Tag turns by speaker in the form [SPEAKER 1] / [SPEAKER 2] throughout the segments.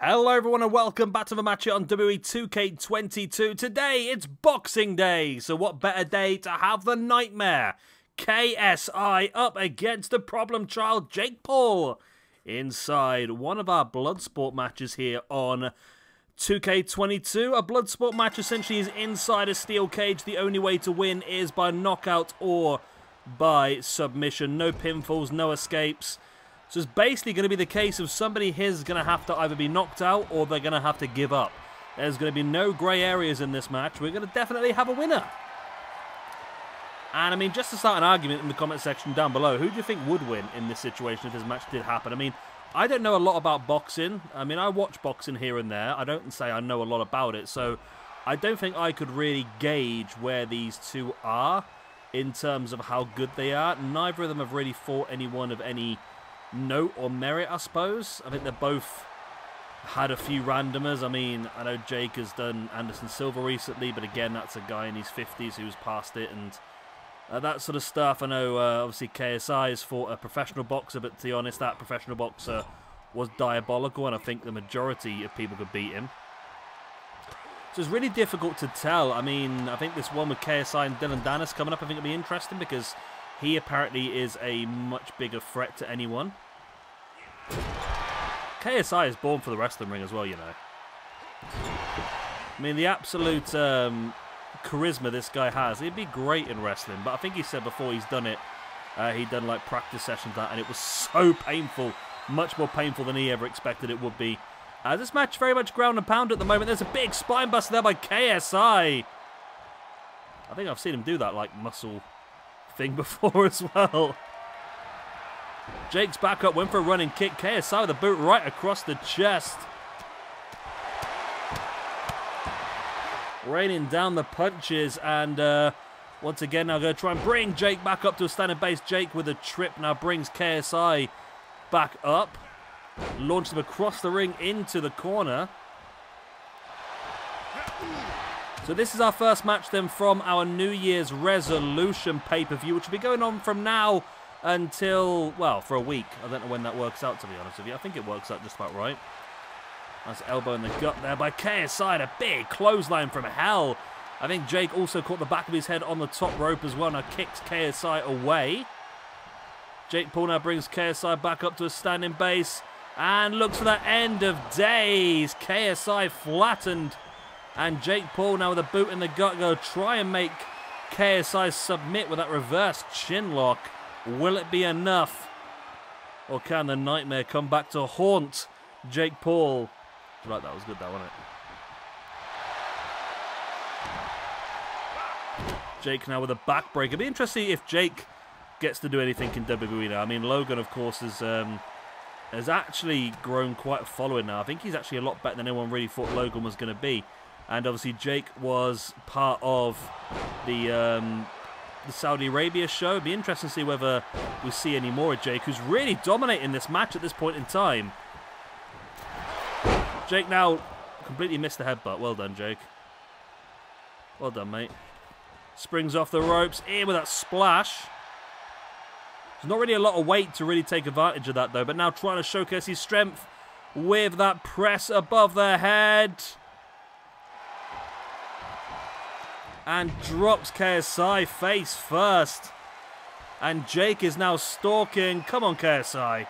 [SPEAKER 1] Hello everyone and welcome back to the match here on WWE 2K22. Today it's Boxing Day, so what better day to have the Nightmare KSI up against the problem child Jake Paul inside one of our Bloodsport matches here on 2K22. A Bloodsport match essentially is inside a steel cage. The only way to win is by knockout or by submission. No pinfalls, no escapes. So it's basically going to be the case of somebody here is going to have to either be knocked out or they're going to have to give up. There's going to be no grey areas in this match. We're going to definitely have a winner. And I mean, just to start an argument in the comment section down below, who do you think would win in this situation if this match did happen? I mean, I don't know a lot about boxing. I mean, I watch boxing here and there. I don't say I know a lot about it. So I don't think I could really gauge where these two are in terms of how good they are. Neither of them have really fought anyone of any note or merit, I suppose. I think they've both had a few randomers. I mean, I know Jake has done Anderson Silva recently, but again, that's a guy in his 50s who's past it and that sort of stuff. I know, obviously, KSI has fought a professional boxer, but to be honest, that professional boxer was diabolical, and I think the majority of people could beat him. So it's really difficult to tell. I mean, I think this one with KSI and Dylan Dennis coming up, I think it'll be interesting because he apparently is a much bigger threat to anyone. KSI is born for the wrestling ring as well, you know. I mean, the absolute charisma this guy has. He'd be great in wrestling, but I think he said before he's done it, he'd done like practice sessions and it was so painful. Much more painful than he ever expected it would be. This match very much ground and pound at the moment. There's a big spine buster there by KSI. I think I've seen him do that like muscle thing before as well. Jake's back up, went for a running kick. KSI with a boot right across the chest. Raining down the punches, and once again now going to try and bring Jake back up to a standing base. Jake with a trip now brings KSI back up. Launched him across the ring into the corner. So this is our first match then from our New Year's resolution pay-per-view, which will be going on from now until, well, for a week. I don't know when that works out, to be honest with you. I think it works out just about right. Nice elbow in the gut there by KSI, and a big clothesline from hell. I think Jake also caught the back of his head on the top rope as well. Now kicks KSI away. Jake Paul now brings KSI back up to a standing base and looks for that end of days. KSI flattened. And Jake Paul now with a boot in the gut, go try and make KSI submit with that reverse chin lock. Will it be enough? Or can the Nightmare come back to haunt Jake Paul? Right, that was good, that wasn't it? Jake now with a backbreaker. It'd be interesting if Jake gets to do anything in WWE now. I mean, Logan, of course, has actually grown quite a following now. I think he's actually a lot better than anyone really thought Logan was going to be. And obviously Jake was part of the Saudi Arabia show. It'd be interesting to see whether we see any more of Jake, who's really dominating this match at this point in time. Jake now completely missed the headbutt. Well done, Jake. Well done, mate. Springs off the ropes. In with that splash. There's not really a lot of weight to really take advantage of that, though. But now trying to showcase his strength with that press above the head. And drops KSI face first. And Jake is now stalking. Come on, KSI.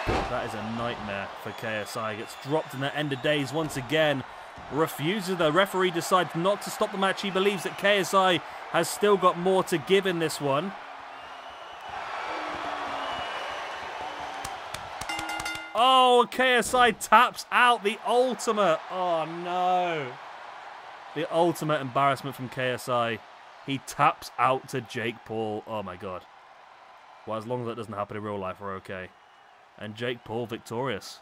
[SPEAKER 1] That is a nightmare for KSI. Gets dropped in the end of days once again. Refuses. The referee decides not to stop the match. He believes that KSI has still got more to give in this one. Oh, KSI taps out the ultimate. Oh, no. The ultimate embarrassment from KSI. He taps out to Jake Paul. Oh, my God. Well, as long as that doesn't happen in real life, we're okay. And Jake Paul victorious.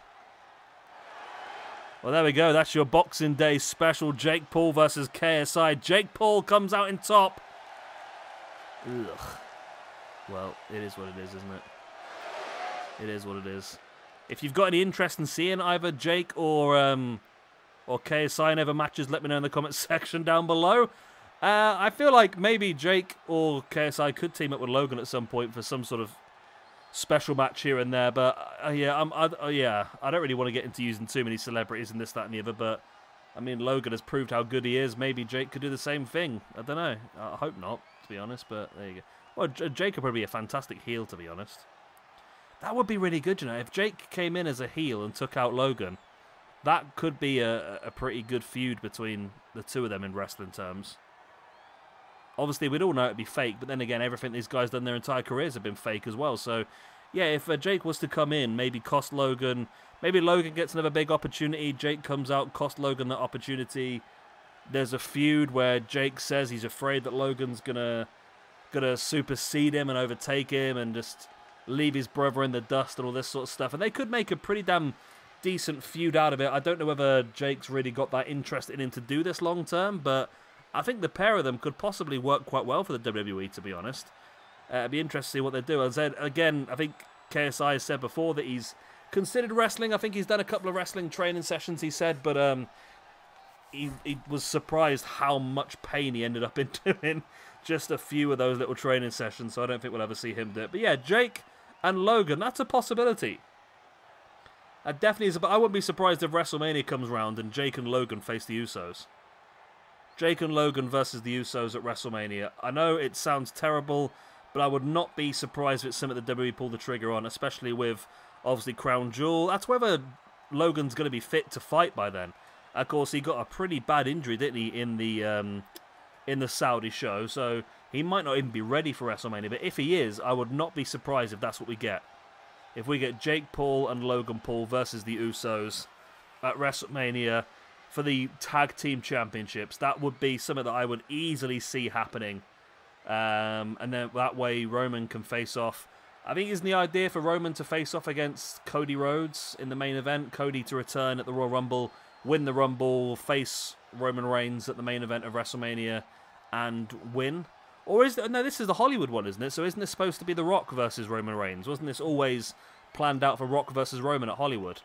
[SPEAKER 1] Well, there we go. That's your Boxing Day special. Jake Paul versus KSI. Jake Paul comes out in top. Ugh. Well, it is what it is, isn't it? It is what it is. If you've got any interest in seeing either Jake or KSI in other matches, let me know in the comment section down below. I feel like maybe Jake or KSI could team up with Logan at some point for some sort of special match here and there. But yeah, I don't really want to get into using too many celebrities and this, that, and the other. But I mean, Logan has proved how good he is. Maybe Jake could do the same thing. I don't know. I hope not, to be honest. But there you go. Well, Jake could probably be a fantastic heel, to be honest. That would be really good, you know. If Jake came in as a heel and took out Logan, that could be a pretty good feud between the two of them in wrestling terms. Obviously, we'd all know it'd be fake, but then again, everything these guys done their entire careers have been fake as well. So, yeah, if Jake was to come in, maybe cost Logan, maybe Logan gets another big opportunity, Jake comes out, cost Logan that opportunity. There's a feud where Jake says he's afraid that Logan's gonna supersede him and overtake him and just leave his brother in the dust and all this sort of stuff. And they could make a pretty damn decent feud out of it. I don't know whether Jake's really got that interest in him to do this long term, but I think the pair of them could possibly work quite well for the WWE, to be honest. It'd be interesting to see what they do. As I said, again, I think KSI has said before that he's considered wrestling. I think he's done a couple of wrestling training sessions, he said, but he was surprised how much pain he ended up in doing just a few of those little training sessions, so I don't think we'll ever see him do it. But yeah, Jake and Logan, that's a possibility. That definitely is. But I wouldn't be surprised if WrestleMania comes around and Jake and Logan face the Usos. Jake and Logan versus the Usos at WrestleMania. I know it sounds terrible, but I would not be surprised if it's something that WWE pull the trigger on, especially with, obviously, Crown Jewel. That's whether Logan's going to be fit to fight by then. Of course, he got a pretty bad injury, didn't he, in the Saudi show, so he might not even be ready for WrestleMania. But if he is, I would not be surprised if that's what we get. If we get Jake Paul and Logan Paul versus the Usos at WrestleMania for the Tag Team Championships, that would be something that I would easily see happening. And then that way Roman can face off. I think isn't the idea for Roman to face off against Cody Rhodes in the main event? Cody to return at the Royal Rumble, win the Rumble, face Roman Reigns at the main event of WrestleMania and win? Or is no, this is the Hollywood one, isn't it? So isn't this supposed to be The Rock versus Roman Reigns? Wasn't this always planned out for Rock versus Roman at Hollywood?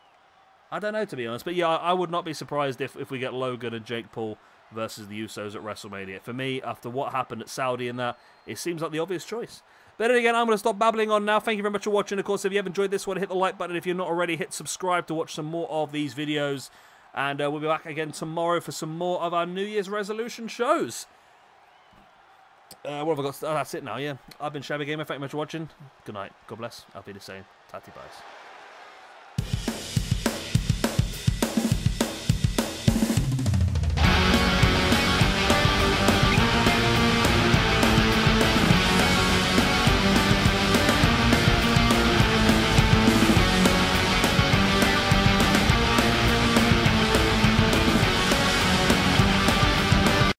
[SPEAKER 1] I don't know, to be honest. But yeah, I would not be surprised if we get Logan and Jake Paul versus the Usos at WrestleMania. For me, after what happened at Saudi and that, it seems like the obvious choice. But then again, I'm going to stop babbling on now. Thank you very much for watching. Of course, if you have enjoyed this one, hit the like button. If you're not already, hit subscribe to watch some more of these videos. And we'll be back again tomorrow for some more of our New Year's resolution shows. What have I got? Oh, that's it now, yeah. I've been Shabby Gamer. Thank you very much for watching. Good night. God bless. I'll be the same. Tatty buys.